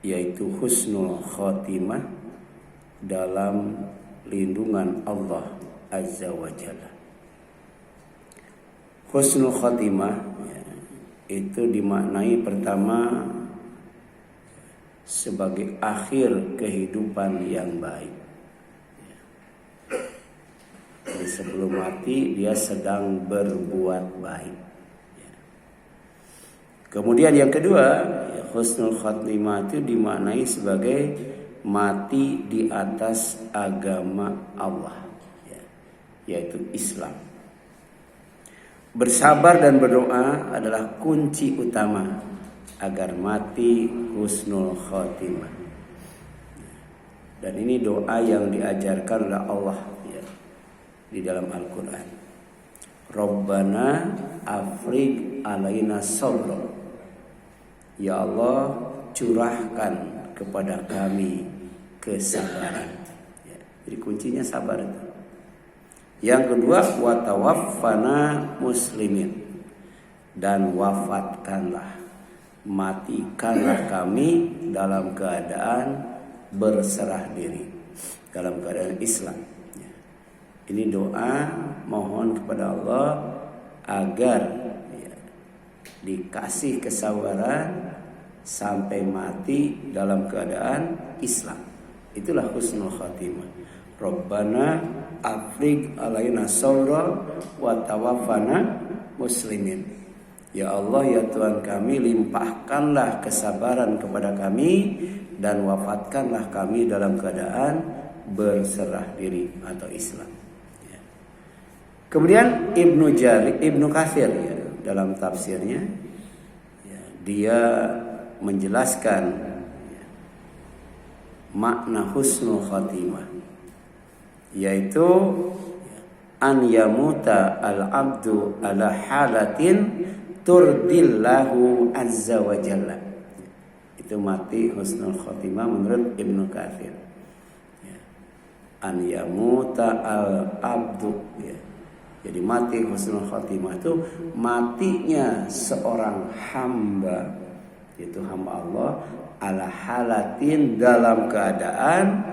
yaitu husnul khotimah dalam lindungan Allah Azza wa Jalla. Husnul khotimah itu dimaknai pertama sebagai akhir kehidupan yang baik. Jadi sebelum mati dia sedang berbuat baik. Kemudian yang kedua, husnul khotimah itu dimaknai sebagai mati di atas agama Allah, yaitu Islam. Bersabar dan berdoa adalah kunci utama agar mati husnul khotimah. Dan ini doa yang diajarkan oleh Allah di dalam Al-Quran. Rabbana afriq alaina sabra. Ya Allah, curahkan kepada kami kesabaran. Jadi kuncinya sabar itu. Yang kedua, wa tawaffana muslimin. Dan wafatkanlah, matikanlah kami dalam keadaan berserah diri, dalam keadaan Islam. Ini doa mohon kepada Allah agar dikasih kesabaran sampai mati dalam keadaan Islam. Itulah husnul khotimah. Rabbana afriq alaina sabra wa tawaffana muslimin. Ya Allah, ya Tuhan kami, limpahkanlah kesabaran kepada kami dan wafatkanlah kami dalam keadaan berserah diri atau Islam. Kemudian Ibnu Katsir dalam tafsirnya dia menjelaskan makna husnul khotimah, yaitu an yamuta al-abdu ala halatin turdillahu azza wa jalla. Itu mati husnul khotimah menurut Ibnu Katsir. An yamuta al-abdu, jadi mati husnul khotimah itu matinya seorang hamba, yaitu hamba Allah, ala halatin dalam keadaan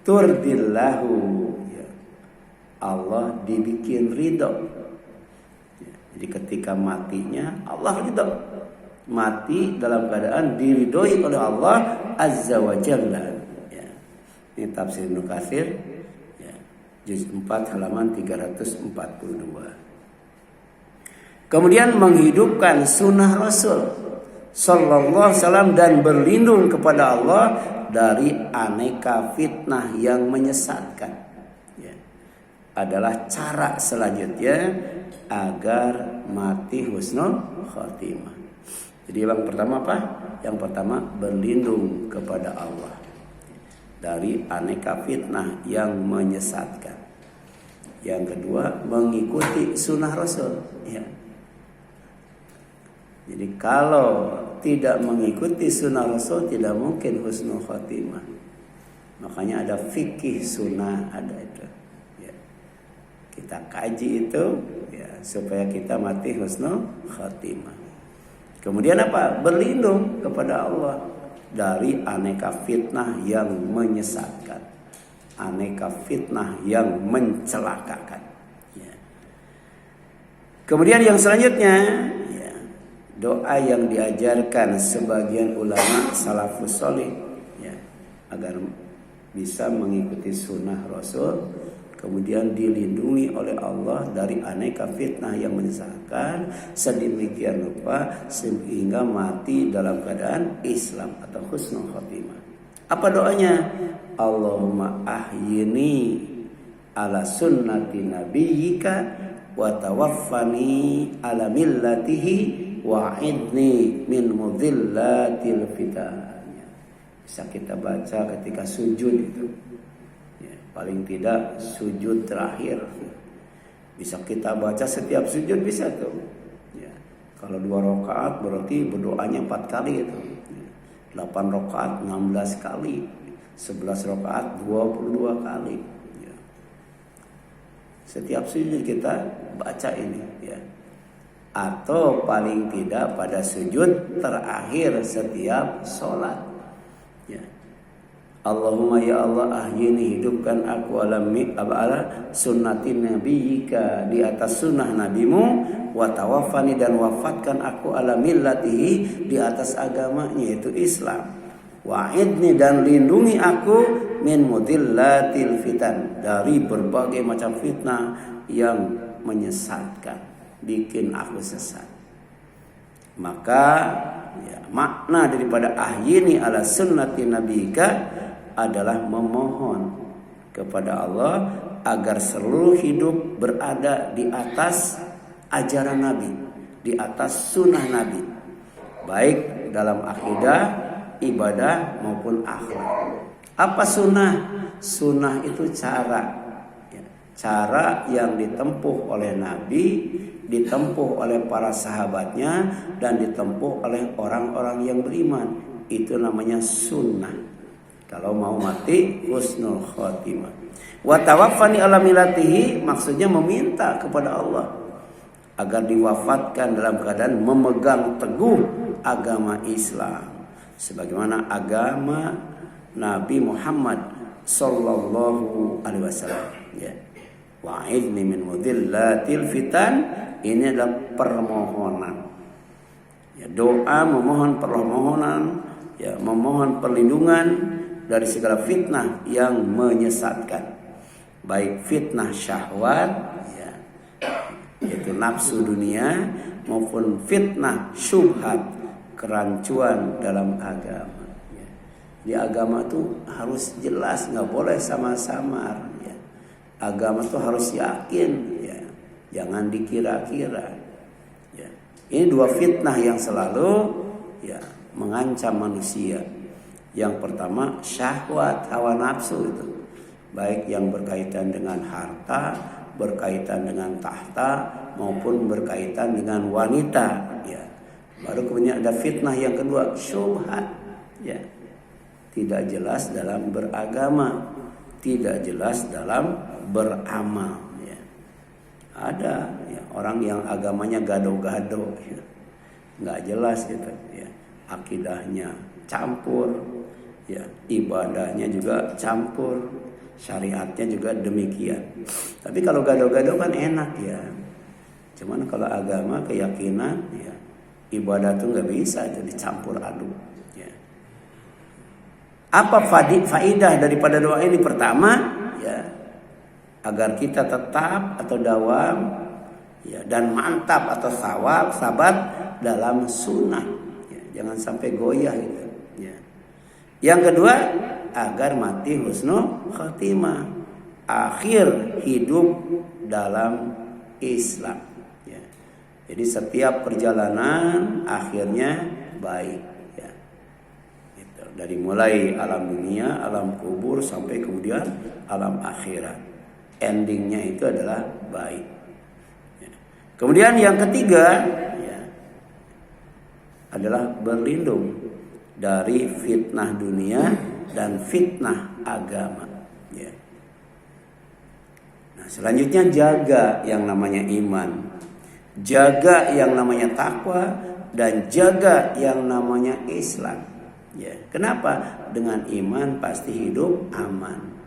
turdillahu, Allah dibikin ridho. Jadi ketika matinya Allah ridho, mati dalam keadaan diridhoi oleh Allah Azza wa Jalla. Ini tafsir Ibnu Katsir, juz 4 halaman 342. Kemudian menghidupkan sunnah Rasul sallallahu alaihi wasallam dan berlindung kepada Allah dari aneka fitnah yang menyesatkan, adalah cara selanjutnya agar mati husnul khotimah. Jadi yang pertama apa? Yang pertama berlindung kepada Allah dari aneka fitnah yang menyesatkan. Yang kedua, mengikuti sunnah Rasul. Jadi kalau tidak mengikuti sunnah Rasul tidak mungkin husnul khotimah. Makanya ada fikih sunnah, ada itu. Kita kaji itu supaya kita mati husnul khotimah. Kemudian apa? Berlindung kepada Allah dari aneka fitnah yang menyesatkan, aneka fitnah yang mencelakakan. Kemudian yang selanjutnya, doa yang diajarkan sebagian ulama salafus salih, agar bisa mengikuti sunnah Rasul, kemudian dilindungi oleh Allah dari aneka fitnah yang menyesatkan, sedemikian rupa sehingga mati dalam keadaan Islam atau husnul khotimah. Apa doanya? Allahumma ahyini ala sunnati nabiyyika wa tawaffani ala millatihi wa'idni min mudhillatil fitan. Bisa kita baca ketika sujud itu. Paling tidak sujud terakhir. Bisa kita baca setiap sujud, bisa tuh. Kalau 2 rakaat berarti berdoanya 4 kali itu. 8 rakaat 16 kali. 11 rakaat 22 kali. Setiap sujud kita baca ini. atau paling tidak pada sujud terakhir setiap sholat. Ya. Allahumma ya Allah ahyini, hidupkan aku ala sunnati nabiyyika, di atas sunnah nabimu, wa tawaffani, dan wafatkan aku ala millatihi, di atas agamanya yaitu Islam, wa'idni, dan lindungi aku min mudillatil fitan, dari berbagai macam fitnah yang menyesatkan, bikin aku sesat. Maka ya, makna daripada ahyini ala sunnati nabiyika adalah memohon kepada Allah agar seluruh hidup berada di atas ajaran Nabi, di atas sunnah Nabi, baik dalam akidah, ibadah maupun akhlak. Apa sunnah? Sunnah itu cara, ya, cara yang ditempuh oleh Nabi, ditempuh oleh para sahabatnya, dan ditempuh oleh orang-orang yang beriman. Itu namanya sunnah. Kalau mau mati husnul khotimah. Wa tawaffani ala milatihi, maksudnya meminta kepada Allah agar diwafatkan dalam keadaan memegang teguh agama Islam, sebagaimana agama Nabi Muhammad sallallahu alaihi wasallam. Ya. Wa'idni min mudillatil fitan, ini adalah permohonan. Ya, doa memohon permohonan, ya, memohon perlindungan dari segala fitnah yang menyesatkan, baik fitnah syahwat, ya, yaitu nafsu dunia, maupun fitnah syubhat, kerancuan dalam agama. Ya. Di agama itu harus jelas, nggak boleh samar-samar. Ya. Agama itu harus yakin, ya, jangan dikira-kira. Ya. Ini dua fitnah yang selalu, ya, mengancam manusia. Yang pertama syahwat, hawa nafsu itu, baik yang berkaitan dengan harta, berkaitan dengan tahta, maupun berkaitan dengan wanita. Ya. Baru kemudian ada fitnah yang kedua, syubhat. Ya. Tidak jelas dalam beragama, tidak jelas dalam beramal. Ya. Ada, ya, orang yang agamanya gado-gado, ya. Nggak jelas gitu. Ya. Akidahnya campur, ya, ibadahnya juga campur, syariatnya juga demikian. Tapi kalau gado-gado kan enak, ya. Cuman kalau agama, keyakinan, ya, ibadah tuh nggak bisa jadi campur aduk. Ya. Apa faidah daripada doa ini? Pertama, ya, agar kita tetap atau dawam, ya, dan mantap atau sabat dalam sunnah. Ya, jangan sampai goyah gitu. Ya. Yang kedua, agar mati husnul khatimah, akhir hidup dalam Islam. Ya. Jadi setiap perjalanan akhirnya baik. Ya. Gitu. Dari mulai alam dunia, alam kubur, sampai kemudian alam akhirat, endingnya itu adalah baik. Ya. Kemudian yang ketiga, ya, adalah berlindung dari fitnah dunia dan fitnah agama. Ya. Nah, selanjutnya jaga yang namanya iman, jaga yang namanya takwa, dan jaga yang namanya Islam. Ya. Kenapa? Dengan iman pasti hidup aman,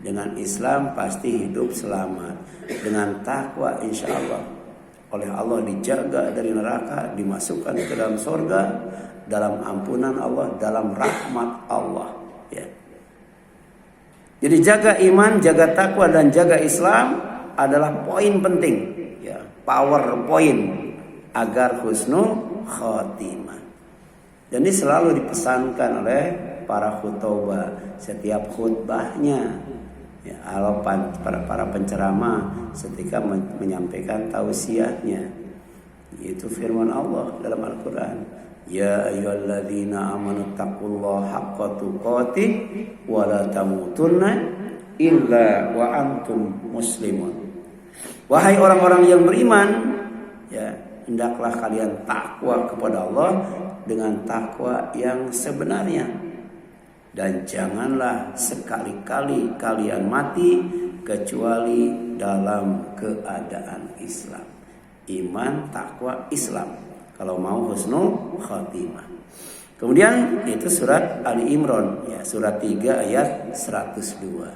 dengan Islam pasti hidup selamat, dengan takwa insya Allah oleh Allah dijaga dari neraka, dimasukkan ke dalam surga, dalam ampunan Allah, dalam rahmat Allah. Ya. Jadi jaga iman, jaga takwa, dan jaga Islam adalah poin penting, ya, power point agar husnul khotimah. Dan ini selalu dipesankan oleh para khutbah setiap khutbahnya. Ya, para penceramah ketika menyampaikan tausiahnya, yaitu firman Allah dalam Al-Quran, ya ayyuhalladzina amanu taqullaha haqqa tuqatih wa la tamutunna illa wa antum muslimun. Wahai orang-orang yang beriman, ya, hendaklah kalian takwa kepada Allah dengan takwa yang sebenarnya, dan janganlah sekali-kali kalian mati kecuali dalam keadaan Islam. Iman, takwa, Islam. Kalau mau husnul khotimah. Kemudian itu surat Ali Imran ya, surat 3 ayat 102.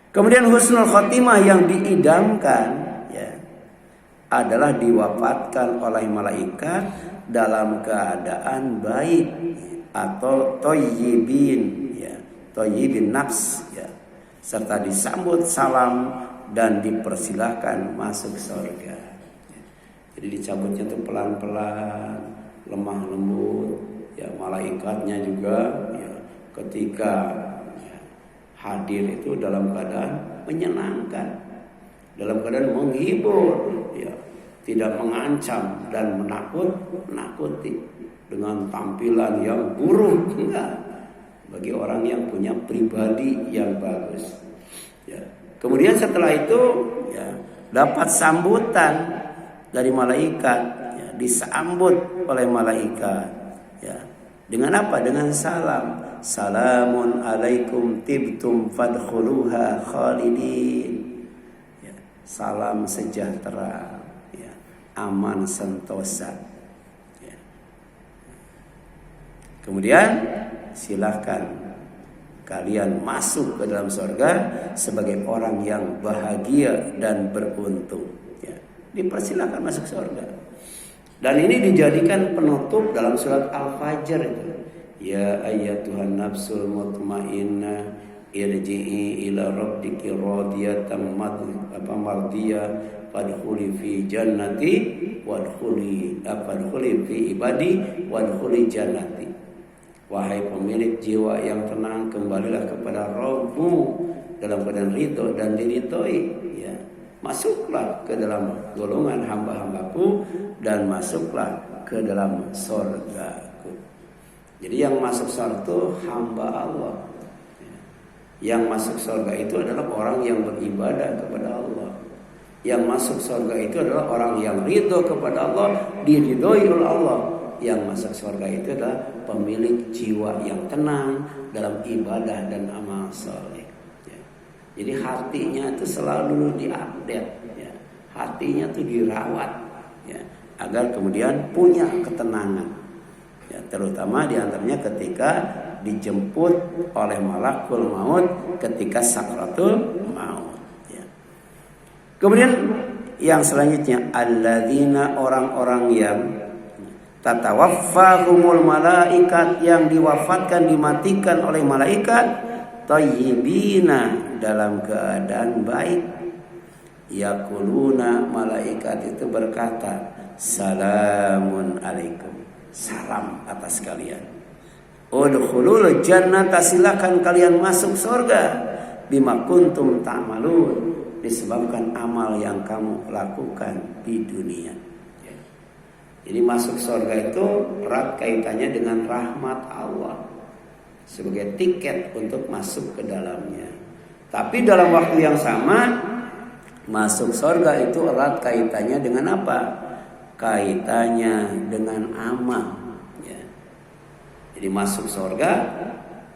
Kemudian husnul khotimah yang diidamkan ya adalah diwafatkan oleh malaikat dalam keadaan baik atau thayyibin ya, thayyibin nafs ya, serta disambut salam dan dipersilahkan masuk surga. Jadi dicabutnya itu pelan-pelan, lemah lembut ya, malaikatnya juga ya, ketika ya, hadir itu dalam keadaan menyenangkan, dalam keadaan menghibur ya, tidak mengancam dan menakuti dengan tampilan yang buruk, enggak, bagi orang yang punya pribadi yang bagus ya. Kemudian setelah itu ya, dapat sambutan dari malaikat ya, disambut oleh malaikat ya, dengan apa? Dengan salam. Salamun alaikum tibtum fadkhuluha khalidin ya, salam sejahtera ya, aman sentosa ya. Kemudian silahkan kalian masuk ke dalam surga sebagai orang yang bahagia dan beruntung ya. Dipersilakan masuk surga. Dan ini dijadikan penutup dalam surat Al-Fajr itu. Ya ayyatuhan nafsul mutmainnah irji'i ila rabbiki radiyatan mardiyah fadkhuli fi jannati wadkhuli fi ibadi wadkhuli jannati. Wahai pemilik jiwa yang tenang, kembalilah kepada Rabbmu dalam keadaan ridho dan diridhoi ya. Masuklah ke dalam golongan hamba-hambaku dan masuklah ke dalam surgaku. Jadi yang masuk surga itu hamba Allah. Yang masuk surga itu adalah orang yang beribadah kepada Allah. Yang masuk surga itu adalah orang yang ridho kepada Allah, diridhoi oleh Allah. Yang masuk surga itu adalah pemilik jiwa yang tenang dalam ibadah dan amal soleh. Ya. Jadi hatinya itu selalu diupdate, ya. Hatinya itu dirawat, ya, agar kemudian punya ketenangan. Ya, terutama diantaranya ketika dijemput oleh malakul maut ketika sakratul maut. Ya. Kemudian yang selanjutnya alladzina, orang-orang yang tatawaffahumul malaikat, yang diwafatkan, dimatikan oleh malaikat, thayyibina, dalam keadaan baik. Yaquluna, malaikat itu berkata, salamun alaikum, salam atas kalian. Udkhulul jannata, silakan kalian masuk surga. Bima kuntum ta'malun, disebabkan amal yang kamu lakukan di dunia. Jadi masuk surga itu erat kaitannya dengan rahmat Allah sebagai tiket untuk masuk ke dalamnya. Tapi dalam waktu yang sama, masuk surga itu erat kaitannya dengan apa? Kaitannya dengan amal. Ya. Jadi masuk surga,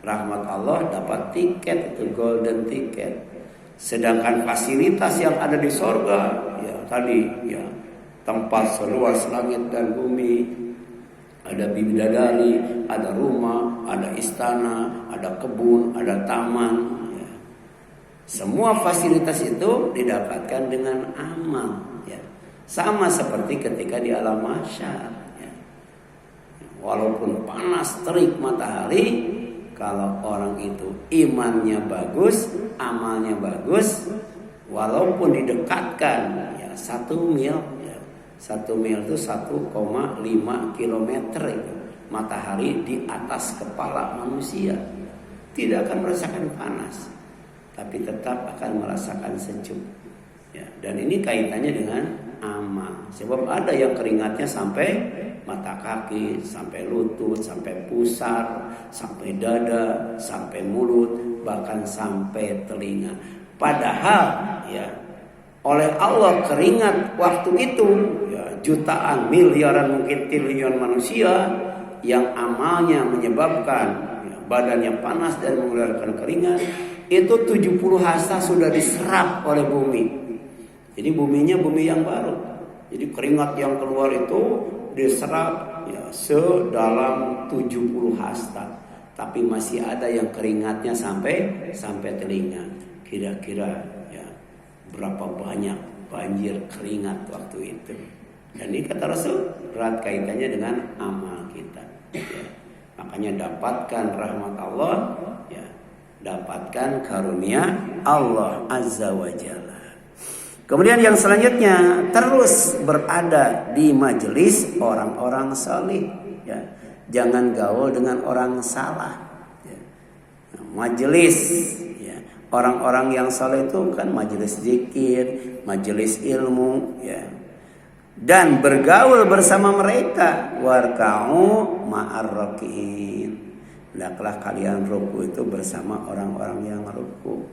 rahmat Allah, dapat tiket, itu golden ticket. Sedangkan fasilitas yang ada di surga, ya tadi, ya, tempat seluas langit dan bumi, ada bidadari, ada rumah, ada istana, ada kebun, ada taman ya. Semua fasilitas itu didapatkan dengan amal ya. Sama seperti ketika di alam mahsyar ya. Walaupun panas terik matahari, kalau orang itu imannya bagus, amalnya bagus, walaupun didekatkan ya 1 mil, 1 mil itu 1,5 kilometer itu matahari di atas kepala manusia, tidak akan merasakan panas, tapi tetap akan merasakan sejuk. Ya, dan ini kaitannya dengan amal. Sebab ada yang keringatnya sampai mata kaki, sampai lutut, sampai pusar, sampai dada, sampai mulut, bahkan sampai telinga. Padahal ya, oleh Allah keringat waktu itu ya, jutaan, miliaran, mungkin triliun manusia yang amalnya menyebabkan ya, badannya panas dan mengeluarkan keringat, itu 70 hasta sudah diserap oleh bumi. Jadi buminya bumi yang baru. Jadi keringat yang keluar itu diserap ya sedalam 70 hasta. Tapi masih ada yang keringatnya sampai telinga. Kira-kira ya berapa banyak banjir keringat waktu itu. Dan ini kata Rasul erat kaitannya dengan amal kita. Ya. Makanya dapatkan rahmat Allah, ya, dapatkan karunia Allah Azza wa Jalla. Kemudian yang selanjutnya, terus berada di majelis orang-orang saleh, ya. Jangan gaul dengan orang salah, ya. Majelis, ya. Orang-orang yang saleh itu kan majelis zikir, majelis ilmu, ya. Dan bergaul bersama mereka, warka'u ma'ar raki'in. Hendaklah kalian ruku itu bersama orang-orang yang ruku.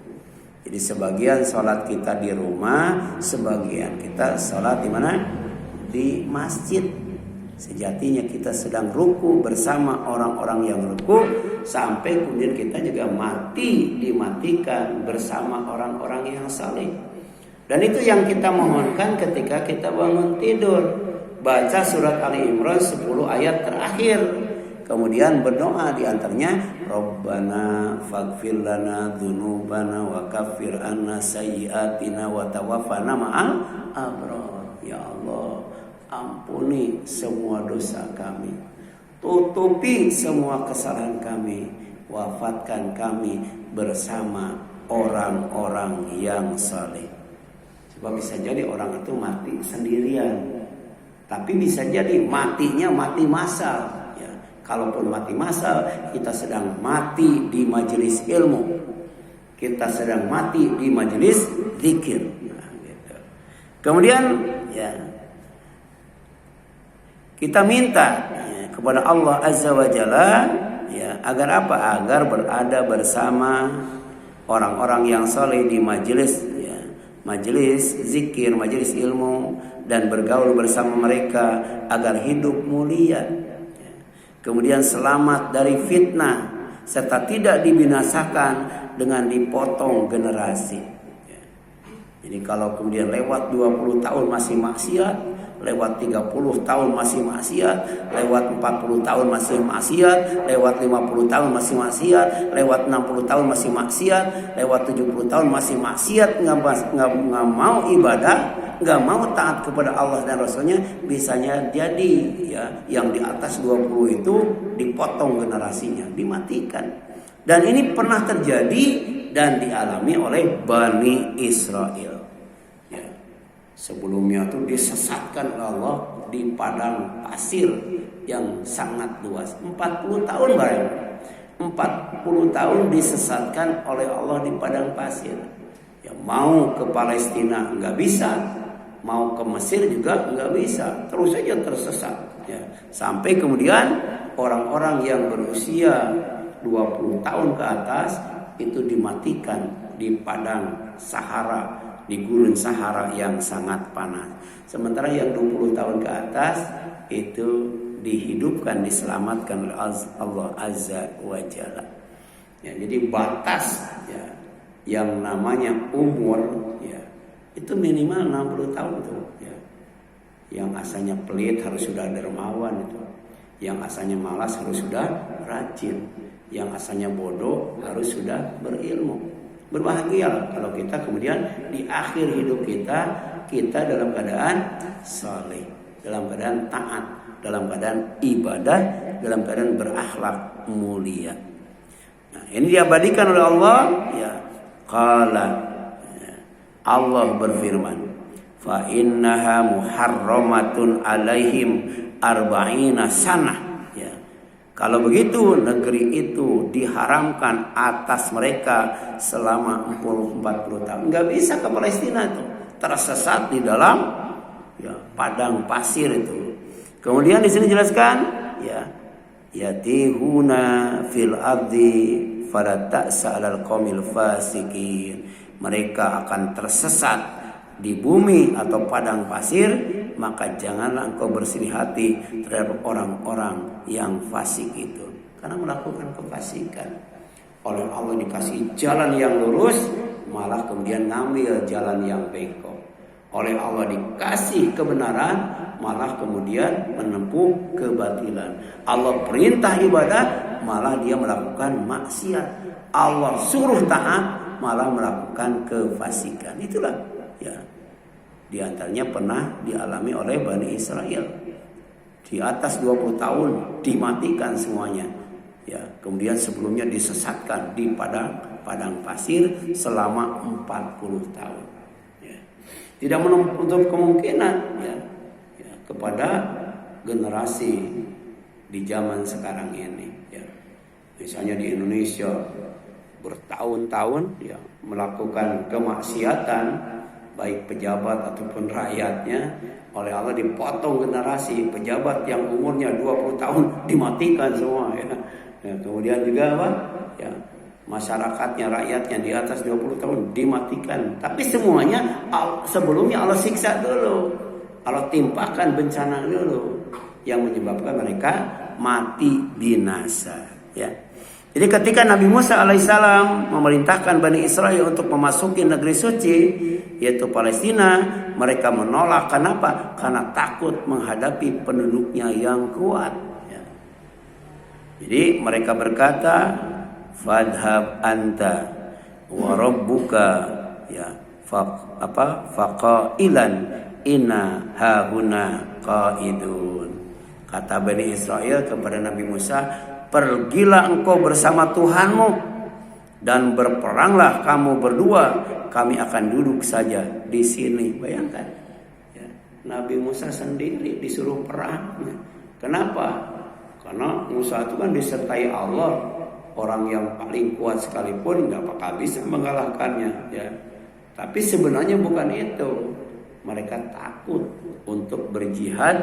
Jadi sebagian sholat kita di rumah, sebagian kita sholat di mana? Di masjid. Sejatinya kita sedang ruku bersama orang-orang yang ruku, sampai kemudian kita juga dimatikan bersama orang-orang yang saleh. Dan itu yang kita mohonkan ketika kita bangun tidur. Baca surat Ali Imran 10 ayat terakhir. Kemudian berdoa di antaranya, Rabbana faghfir lana dzunubana wa kaffir anna sayyi'atina wa tawaffana ma'al abrar. Ya Allah, ampuni semua dosa kami, tutupi semua kesalahan kami, wafatkan kami bersama orang-orang yang saleh. Sebab bisa jadi orang itu mati sendirian, tapi bisa jadi matinya mati massal. Kalaupun mati massal, kita sedang mati di majelis ilmu, kita sedang mati di majelis zikir. Nah, gitu. Kemudian ya kita minta ya, kepada Allah Azza wa Jalla ya, agar apa? Agar berada bersama orang-orang yang saleh di majelis ya, majelis zikir, majelis ilmu, dan bergaul bersama mereka agar hidup mulia. Kemudian selamat dari fitnah serta tidak dibinasakan dengan dipotong generasi. Jadi kalau kemudian lewat 20 tahun masih maksiat, lewat 30 tahun masih maksiat, lewat 40 tahun masih maksiat, lewat 50 tahun masih maksiat, lewat 60 tahun masih maksiat, lewat 70 tahun masih maksiat, nggak mau ibadah, nggak mau taat kepada Allah dan Rasulnya, bisanya jadi ya yang di atas 20 itu dipotong generasinya, dimatikan. Dan ini pernah terjadi dan dialami oleh Bani Israel. Ya. Sebelumnya itu disesatkan oleh Allah di padang pasir yang sangat luas. 40 tahun bareng. 40 tahun disesatkan oleh Allah di padang pasir. Ya, mau ke Palestina nggak bisa, mau ke Mesir juga nggak bisa, terus saja tersesat. Ya. Sampai kemudian orang-orang yang berusia 20 tahun ke atas itu dimatikan di padang Sahara, di gurun Sahara yang sangat panas. Sementara yang 20 tahun ke atas itu dihidupkan, diselamatkan oleh Allah Azza wa Jalla. Ya, jadi batas ya, yang namanya umur ya, itu minimal 60 tahun tuh ya. Yang asalnya pelit harus sudah dermawan itu. Yang asalnya malas harus sudah rajin. Yang asalnya bodoh harus sudah berilmu. Berbahagialah kalau kita kemudian di akhir hidup kita dalam keadaan saleh, dalam keadaan taat, dalam keadaan ibadah, dalam keadaan berakhlak mulia. Nah, ini diabadikan oleh Allah ya. Qala ya, Allah berfirman, fa innaha muharramatun alaihim arba'ina sanah. Kalau begitu negeri itu diharamkan atas mereka selama 40 tahun. Nggak bisa ke Palestina itu. Tersesat di dalam ya, padang pasir itu. Kemudian di sini jelaskan ya, yatihuna fil ardi fala ta'sa 'alal qaumil fasiqin. Mereka akan tersesat di bumi atau padang pasir, maka janganlah engkau bersedih hati terhadap orang-orang yang fasik itu, karena melakukan kefasikan. Oleh Allah dikasih jalan yang lurus, malah kemudian ngambil jalan yang bengkok. oleh Allah dikasih kebenaran, malah kemudian menempuh kebatilan. Allah perintah ibadah, malah dia melakukan maksiat. Allah suruh taat, malah melakukan kefasikan. Itulah ya. Di antaranya pernah dialami oleh Bani Israel. Di atas 20 tahun dimatikan semuanya. Ya, kemudian sebelumnya disesatkan di padang pasir selama 40 tahun. Ya. Tidak menutup kemungkinan ya, kepada generasi di zaman sekarang ini. Ya. Misalnya di Indonesia bertahun-tahun ya, melakukan kemaksiatan, baik pejabat ataupun rakyatnya, oleh Allah dipotong generasi. Pejabat yang umurnya 20 tahun dimatikan semua ya. Ya, kemudian juga apa? Ya, masyarakatnya, rakyatnya di atas 20 tahun dimatikan. Tapi semuanya sebelumnya Allah siksa dulu. Allah timpakan bencana dulu yang menyebabkan mereka mati binasa ya. Jadi ketika Nabi Musa alaihissalam memerintahkan Bani Israel untuk memasuki negeri suci, yaitu Palestina, mereka menolak. Kenapa? Karena takut menghadapi penduduknya yang kuat. Ya. Jadi mereka berkata, "Fadhhab anta wa rabbuka ya faqailan inna hahuna qaidun." Kata Bani Israel kepada Nabi Musa, "Pergilah engkau bersama Tuhanmu dan berperanglah kamu berdua. Kami akan duduk saja di sini." Bayangkan, ya, Nabi Musa sendiri disuruh perang. Kenapa? Karena Musa itu kan disertai Allah, orang yang paling kuat sekalipun nggak bakal bisa mengalahkannya. Ya. Tapi sebenarnya bukan itu. Mereka takut untuk berjihad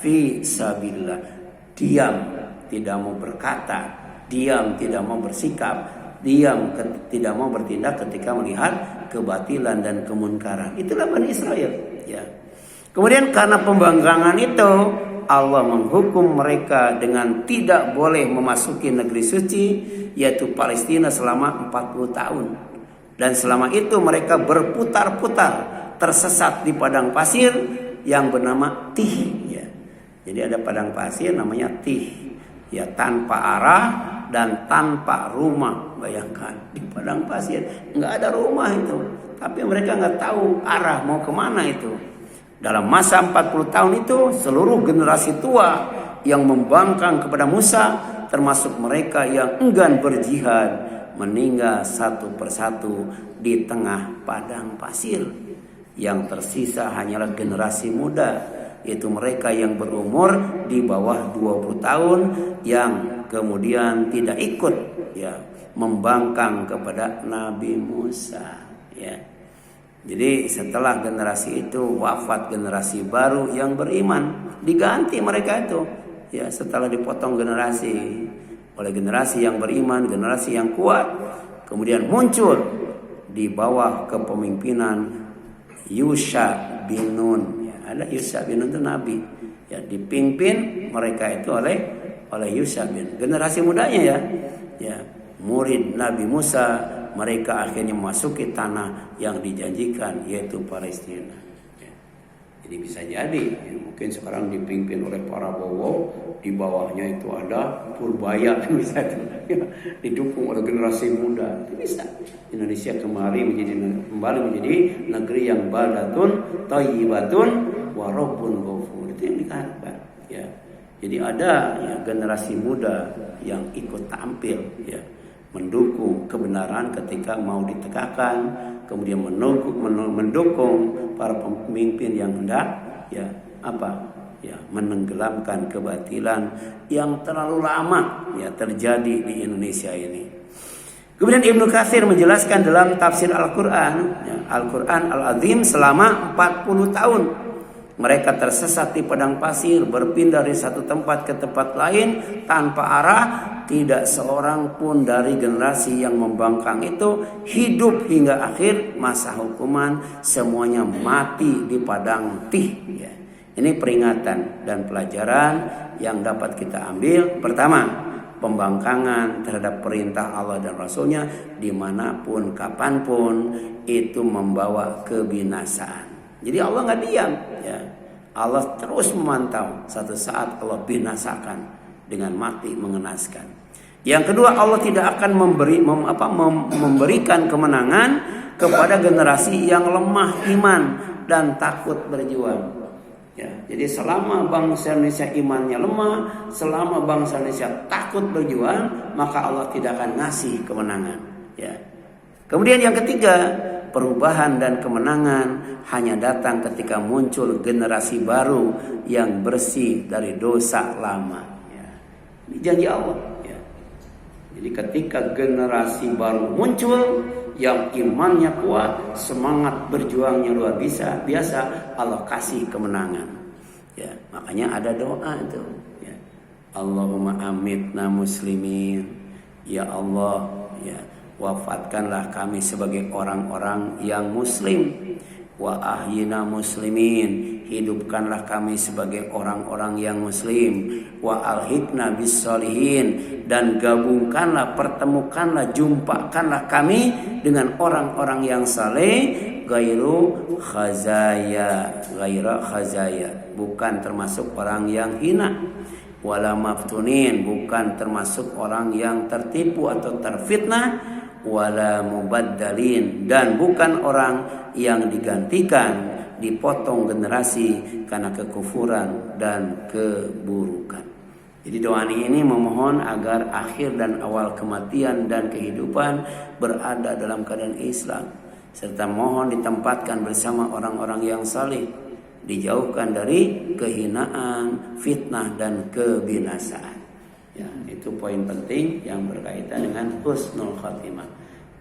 fi sabilillah. Diam, tidak mau berkata, diam, tidak mau bersikap, diam, tidak mau bertindak ketika melihat kebatilan dan kemunkaran. Itulah Bani Israel. Ya. Kemudian karena pembangkangan itu, Allah menghukum mereka dengan tidak boleh memasuki negeri suci, yaitu Palestina selama 40 tahun. Dan selama itu mereka berputar-putar, tersesat di padang pasir yang bernama Tih. Ya. Jadi ada padang pasir namanya Tih. Ya, tanpa arah dan tanpa rumah. Bayangkan di padang pasir nggak ada rumah itu, tapi mereka nggak tahu arah mau kemana itu. Dalam masa 40 tahun itu seluruh generasi tua yang membangkang kepada Musa, termasuk mereka yang enggan berjihad, meninggal satu persatu di tengah padang pasir. Yang tersisa hanyalah generasi muda, yaitu mereka yang berumur di bawah 20 tahun yang kemudian tidak ikut ya membangkang kepada Nabi Musa ya. Jadi setelah generasi itu wafat generasi baru yang beriman, diganti mereka itu ya, setelah dipotong generasi oleh generasi yang beriman, generasi yang kuat, kemudian muncul di bawah kepemimpinan Yusha bin Nun. Ya, ada Yusha bin Nun itu nabi. Ya, dipimpin mereka itu oleh Yusha bin. Generasi mudanya ya. Ya, murid Nabi Musa, mereka akhirnya memasuki tanah yang dijanjikan, yaitu Palestina. Ya. Jadi bisa jadi ya, mungkin sekarang dipimpin oleh para Bowo, di bawahnya itu ada Purbaya misalnya, ya, didukung oleh generasi muda. Itu bisa. Indonesia kembali menjadi negeri yang baldatun thayyibatun wa rabbun ghafur. Itu yang dikatakan ya. Jadi ada ya generasi muda yang ikut tampil ya, mendukung kebenaran ketika mau ditegakkan, kemudian mendukung para pemimpin yang hendak ya menenggelamkan kebatilan yang terlalu lama ya terjadi di Indonesia ini. Kemudian Ibnu Katsir menjelaskan dalam tafsir Al-Quran ya, Al-Quran Al-Azim, selama 40 tahun mereka tersesat di padang pasir, berpindah dari satu tempat ke tempat lain tanpa arah. Tidak seorang pun dari generasi yang membangkang itu hidup hingga akhir masa hukuman. Semuanya mati di padang Tih ya. Ini peringatan dan pelajaran yang dapat kita ambil. Pertama, pembangkangan terhadap perintah Allah dan Rasulnya dimanapun, kapanpun, itu membawa kebinasaan. Jadi Allah nggak diam, ya. Allah terus memantau. Satu saat Allah binasakan dengan mati mengenaskan. Yang kedua, Allah tidak akan memberikan kemenangan kepada generasi yang lemah iman dan takut berjuang. Ya, jadi selama bangsa Indonesia imannya lemah, selama bangsa Indonesia takut berjuang, maka Allah tidak akan ngasih kemenangan. Ya. Kemudian yang ketiga, perubahan dan kemenangan hanya datang ketika muncul generasi baru yang bersih dari dosa lama. Ya. Ini janji Allah. Ya. Jadi ketika generasi baru muncul yang imannya kuat, semangat berjuangnya luar biasa, Allah kasih kemenangan. Ya, makanya ada doa itu. Ya. Allahumma amitna muslimin. Ya Allah, ya, wafatkanlah kami sebagai orang-orang yang muslim. Wa ahyina muslimin. Hidupkanlah kami sebagai orang-orang yang muslim. Wa alhiqna bis sholihin. Dan gabungkanlah, pertemukanlah, jumpakanlah kami dengan orang-orang yang saleh, gairu khazaya, bukan termasuk orang yang hina, wala maftunin, bukan termasuk orang yang tertipu atau terfitnah, wala mubaddalin, dan bukan orang yang digantikan, dipotong generasi karena kekufuran dan keburukan. Jadi doa ini memohon agar akhir dan awal kematian dan kehidupan berada dalam keadaan Islam, serta mohon ditempatkan bersama orang-orang yang saleh, dijauhkan dari kehinaan, fitnah dan kebinasaan. Ya, itu poin penting yang berkaitan dengan husnul khatimah.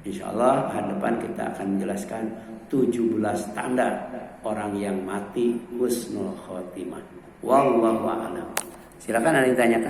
Insyaallah hari depan kita akan menjelaskan 17 tanda orang yang mati husnul khatimah. Wallahu a'lam. Silakan ada yang ditanyakan.